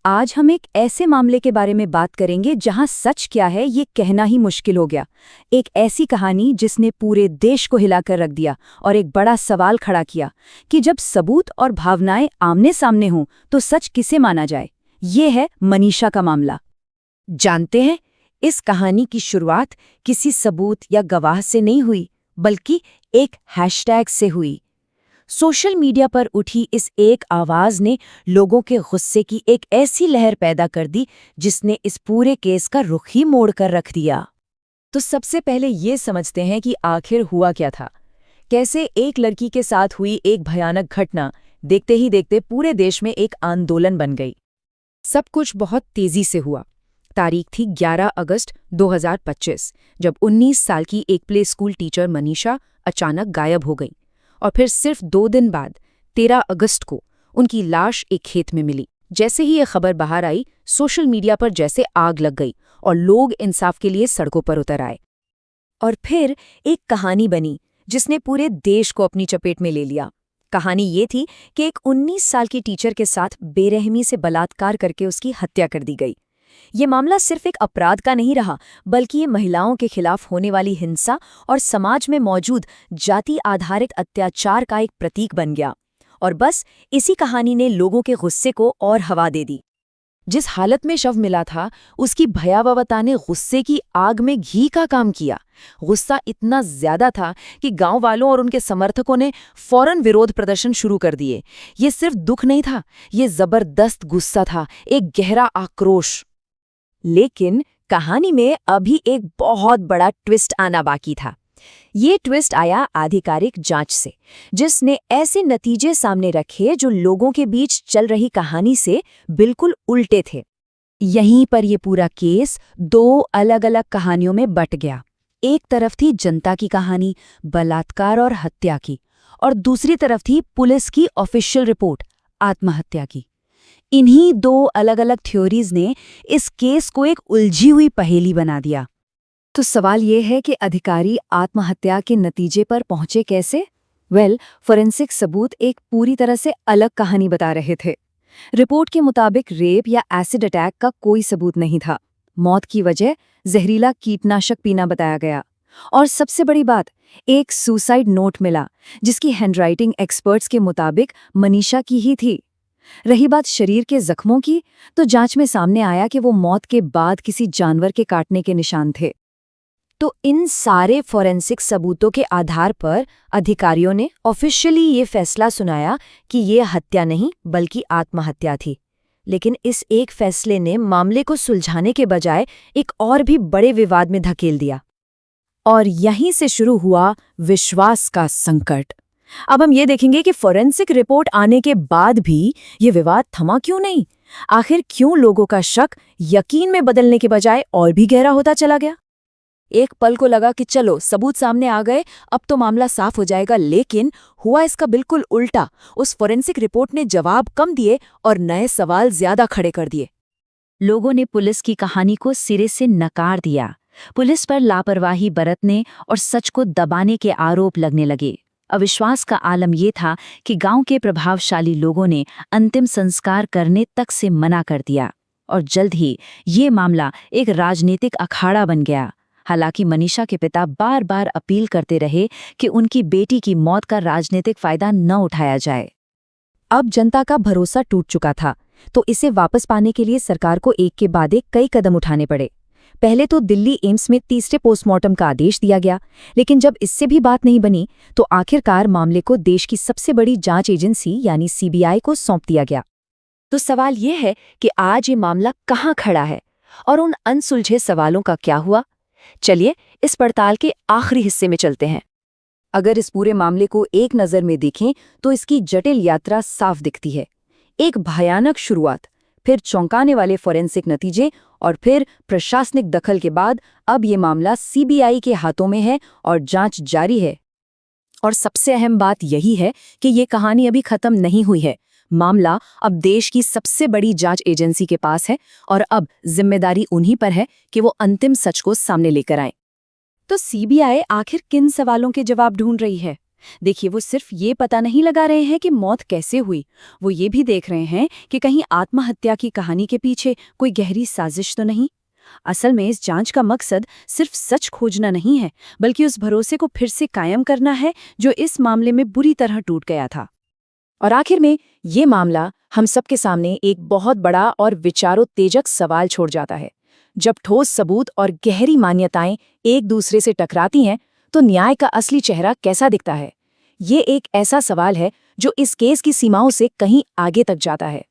आज हम एक ऐसे मामले के बारे में बात करेंगे जहां सच क्या है ये कहना ही मुश्किल हो गया। एक ऐसी कहानी जिसने पूरे देश को हिलाकर रख दिया और एक बड़ा सवाल खड़ा किया कि जब सबूत और भावनाएं आमने सामने हों तो सच किसे माना जाए। ये है मनीषा का मामला। जानते हैं, इस कहानी की शुरुआत किसी सबूत या गवाह से नहीं हुई, बल्कि एक हैशटैग से हुई। सोशल मीडिया पर उठी इस एक आवाज ने लोगों के गुस्से की एक ऐसी लहर पैदा कर दी जिसने इस पूरे केस का रुख ही मोड़ कर रख दिया। तो सबसे पहले ये समझते हैं कि आखिर हुआ क्या था। कैसे एक लड़की के साथ हुई एक भयानक घटना देखते ही देखते पूरे देश में एक आंदोलन बन गई। सब कुछ बहुत तेजी से हुआ। तारीख थी 11 अगस्त 2025, जब 19 साल की एक प्ले स्कूल टीचर मनीषा अचानक गायब हो गई। और फिर सिर्फ 2 दिन बाद 13 अगस्त को उनकी लाश एक खेत में मिली। जैसे ही ये खबर बाहर आई, सोशल मीडिया पर जैसे आग लग गई और लोग इंसाफ के लिए सड़कों पर उतर आए। और फिर एक कहानी बनी जिसने पूरे देश को अपनी चपेट में ले लिया। कहानी ये थी कि एक 19 साल की टीचर के साथ बेरहमी से बलात्कार करके उसकी हत्या कर दी गई। ये मामला सिर्फ एक अपराध का नहीं रहा, बल्कि ये महिलाओं के खिलाफ होने वाली हिंसा और समाज में मौजूद जाति आधारित अत्याचार का एक प्रतीक बन गया। और बस इसी कहानी ने लोगों के गुस्से को और हवा दे दी। जिस हालत में शव मिला था, उसकी भयावहता ने गुस्से की आग में घी का काम किया। गुस्सा इतना ज्यादा था कि गांव वालों और उनके समर्थकों ने फौरन विरोध प्रदर्शन शुरू कर दिए। ये सिर्फ दुख नहीं था, ये जबरदस्त गुस्सा था, एक गहरा आक्रोश। लेकिन कहानी में अभी एक बहुत बड़ा ट्विस्ट आना बाकी था। ये ट्विस्ट आया आधिकारिक जांच से, जिसने ऐसे नतीजे सामने रखे जो लोगों के बीच चल रही कहानी से बिल्कुल उल्टे थे। यहीं पर ये पूरा केस 2 अलग-अलग कहानियों में बट गया। एक तरफ थी जनता की कहानी, बलात्कार और हत्या की, और दूसरी तरफ थी पुलिस की ऑफिशियल रिपोर्ट, आत्महत्या की। इन्हीं 2 अलग-अलग थ्योरीज ने इस केस को एक उलझी हुई पहेली बना दिया। तो सवाल ये है कि अधिकारी आत्महत्या के नतीजे पर पहुंचे कैसे? फोरेंसिक सबूत एक पूरी तरह से अलग कहानी बता रहे थे। रिपोर्ट के मुताबिक रेप या एसिड अटैक का कोई सबूत नहीं था। मौत की वजह जहरीला कीटनाशक पीना बताया गया। और सबसे बड़ी बात, एक सुसाइड नोट मिला जिसकी हैंडराइटिंग एक्सपर्ट्स के मुताबिक मनीषा की ही थी। रही बात शरीर के जख्मों की, तो जांच में सामने आया कि वो मौत के बाद किसी जानवर के काटने के निशान थे। तो इन सारे फोरेंसिक सबूतों के आधार पर अधिकारियों ने ऑफिशियली ये फैसला सुनाया कि ये हत्या नहीं बल्कि आत्महत्या थी। लेकिन इस एक फैसले ने मामले को सुलझाने के बजाय एक और भी बड़े विवाद में धकेल दिया। और यहीं से शुरू हुआ विश्वास का संकट। अब हम ये देखेंगे कि फोरेंसिक रिपोर्ट आने के बाद भी ये विवाद थमा क्यों नहीं। आखिर क्यों लोगों का शक यकीन में बदलने के बजाय और भी गहरा होता चला गया। एक पल को लगा कि चलो सबूत सामने आ गए, अब तो मामला साफ हो जाएगा, लेकिन हुआ इसका बिल्कुल उल्टा। उस फोरेंसिक रिपोर्ट ने जवाब कम दिए और नए सवाल ज्यादा खड़े कर दिए। लोगों ने पुलिस की कहानी को सिरे से नकार दिया। पुलिस पर लापरवाही बरतने और सच को दबाने के आरोप लगने लगे। अविश्वास का आलम यह था कि गांव के प्रभावशाली लोगों ने अंतिम संस्कार करने तक से मना कर दिया। और जल्द ही ये मामला एक राजनीतिक अखाड़ा बन गया। हालांकि मनीषा के पिता बार बार अपील करते रहे कि उनकी बेटी की मौत का राजनीतिक फायदा न उठाया जाए। अब जनता का भरोसा टूट चुका था, तो इसे वापस पाने के लिए सरकार को एक के बाद एक कई कदम उठाने पड़े। पहले तो दिल्ली एम्स में तीसरे पोस्टमार्टम का आदेश दिया गया, लेकिन जब इससे भी बात नहीं बनी तो आखिरकार मामले को देश की सबसे बड़ी जांच एजेंसी यानी सीबीआई को सौंप दिया गया। तो सवाल ये है कि आज ये मामला कहाँ खड़ा है और उन अनसुलझे सवालों का क्या हुआ। चलिए इस पड़ताल के आखिरी हिस्से में चलते हैं। अगर इस पूरे मामले को एक नज़र में देखें तो इसकी जटिल यात्रा साफ दिखती है। एक भयानक शुरुआत, फिर चौंकाने वाले फोरेंसिक नतीजे और फिर प्रशासनिक दखल के बाद अब ये मामला सीबीआई के हाथों में है और जांच जारी है। और सबसे अहम बात यही है कि ये कहानी अभी खत्म नहीं हुई है। मामला अब देश की सबसे बड़ी जांच एजेंसी के पास है और अब जिम्मेदारी उन्हीं पर है कि वो अंतिम सच को सामने लेकर आए। तो सीबीआई आखिर किन सवालों के जवाब ढूंढ रही है? देखिए, वो सिर्फ ये पता नहीं लगा रहे हैं कि मौत कैसे हुई, वो ये भी देख रहे हैं कि कहीं आत्महत्या की कहानी के पीछे कोई गहरी साजिश तो नहीं। असल में इस जांच का मकसद सिर्फ सच खोजना नहीं है, बल्कि उस भरोसे को फिर से कायम करना है जो इस मामले में बुरी तरह टूट गया था। और आखिर में ये मामला हम सबके सामने एक बहुत बड़ा और विचारोत्तेजक सवाल छोड़ जाता है। जब ठोस सबूत और गहरी मान्यताएं एक दूसरे से टकराती हैं, तो न्याय का असली चेहरा कैसा दिखता है? ये एक ऐसा सवाल है जो इस केस की सीमाओं से कहीं आगे तक जाता है।